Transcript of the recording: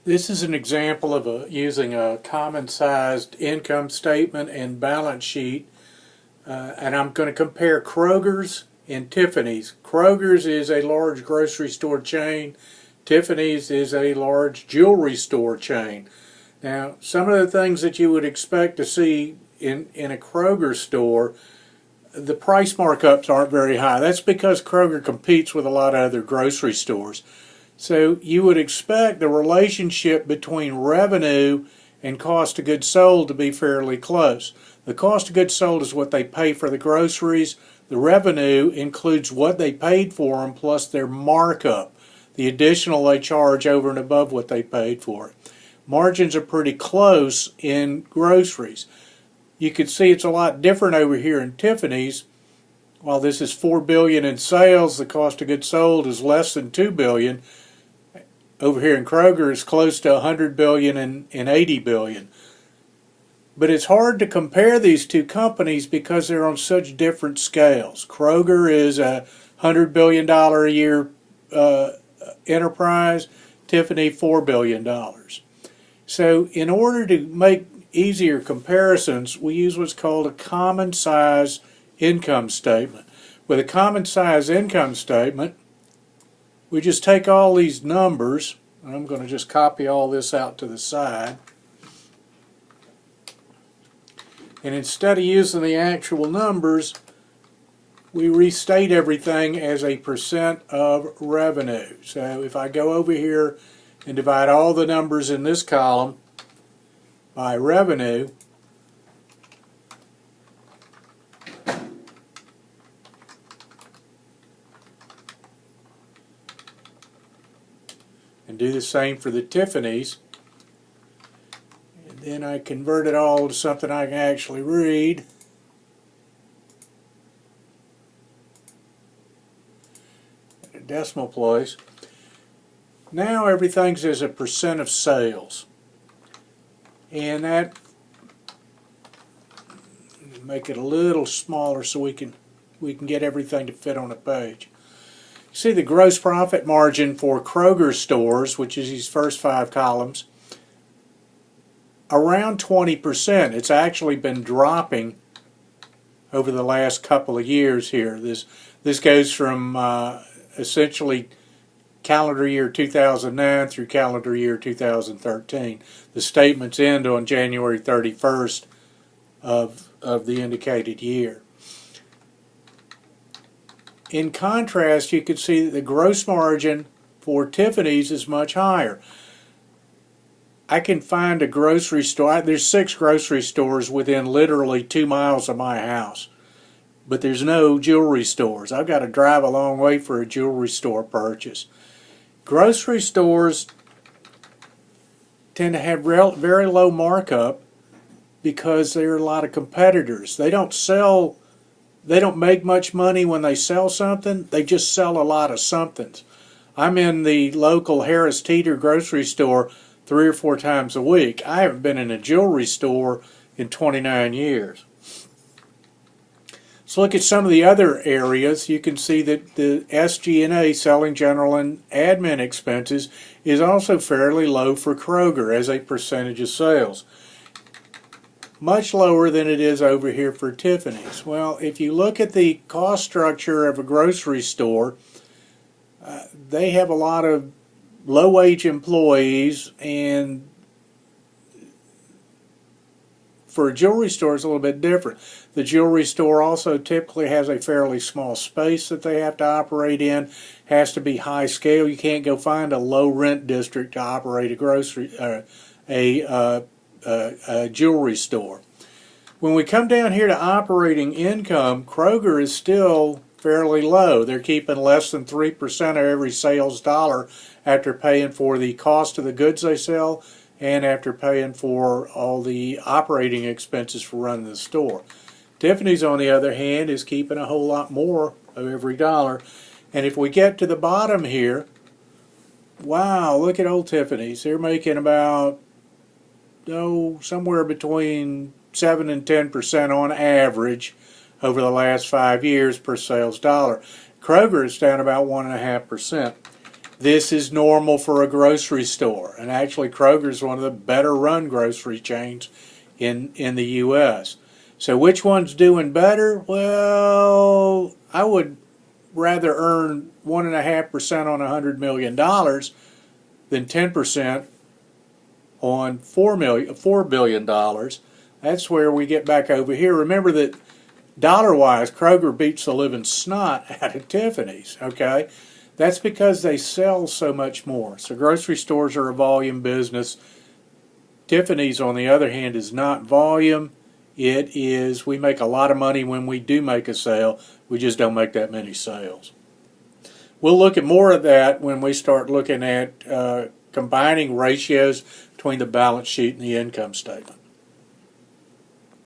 This is an example of using a common-sized income statement and balance sheet, and I'm going to compare Kroger's and Tiffany's. Kroger's is a large grocery store chain. Tiffany's is a large jewelry store chain. Now, some of the things that you would expect to see in a Kroger store, the price markups aren't very high. That's because Kroger competes with a lot of other grocery stores. So you would expect the relationship between revenue and cost of goods sold to be fairly close. The cost of goods sold is what they pay for the groceries. The revenue includes what they paid for them plus their markup, the additional they charge over and above what they paid for it. Margins are pretty close in groceries. You can see it's a lot different over here in Tiffany's. While this is $4 billion in sales, the cost of goods sold is less than $2 billion. Over here in Kroger is close to $100 billion and $80 billion. But it's hard to compare these two companies because they're on such different scales. Kroger is a $100 billion a year enterprise, Tiffany $4 billion. So in order to make easier comparisons, we use what's called a common size income statement. With a common size income statement, we just take all these numbers, and I'm going to just copy all this out to the side, and instead of using the actual numbers, we restate everything as a percent of revenue. So if I go over here and divide all the numbers in this column by revenue, and do the same for the Tiffany's, and then I convert it all to something I can actually read. At a decimal place. Now everything's as a percent of sales, and that make it a little smaller so we can get everything to fit on a page. See the gross profit margin for Kroger stores, which is these first 5 columns, around 20%. It's actually been dropping over the last couple of years here. This goes from essentially calendar year 2009 through calendar year 2013. The statements end on January 31st of the indicated year. In contrast, you can see that the gross margin for Tiffany's is much higher. I can find a grocery store. There's 6 grocery stores within literally 2 miles of my house, but there's no jewelry stores. I've got to drive a long way for a jewelry store purchase. Grocery stores tend to have very low markup because there are a lot of competitors. They don't make much money when they sell something. They just sell a lot of somethings. I'm in the local Harris Teeter grocery store 3 or 4 times a week. I haven't been in a jewelry store in 29 years. So look at some of the other areas. You can see that the SG&A, selling, general, and admin expenses, is also fairly low for Kroger as a percentage of sales. Much lower than it is over here for Tiffany's. Well, if you look at the cost structure of a grocery store, they have a lot of low-wage employees, and for a jewelry store it's a little bit different. The jewelry store also typically has a fairly small space that they have to operate in, has to be high scale. You can't go find a low rent district to operate a jewelry store. When we come down here to operating income, Kroger is still fairly low. They're keeping less than 3% of every sales dollar after paying for the cost of the goods they sell and after paying for all the operating expenses for running the store. Tiffany's, on the other hand, is keeping a whole lot more of every dollar. And if we get to the bottom here, wow, look at old Tiffany's. They're making about somewhere between 7 and 10% on average over the last 5 years per sales dollar. Kroger is down about 1.5%. This is normal for a grocery store, and actually Kroger is one of the better run grocery chains in the U.S. So which one's doing better? Well, I would rather earn 1.5% on $100 million than 10% on $4 billion. That's where we get back over here. Remember that dollar-wise, Kroger beats the living snot out of Tiffany's, okay? That's because they sell so much more. So grocery stores are a volume business. Tiffany's, on the other hand, is not volume. It is, we make a lot of money when we do make a sale. We just don't make that many sales. We'll look at more of that when we start looking at combining ratios between the balance sheet and the income statement.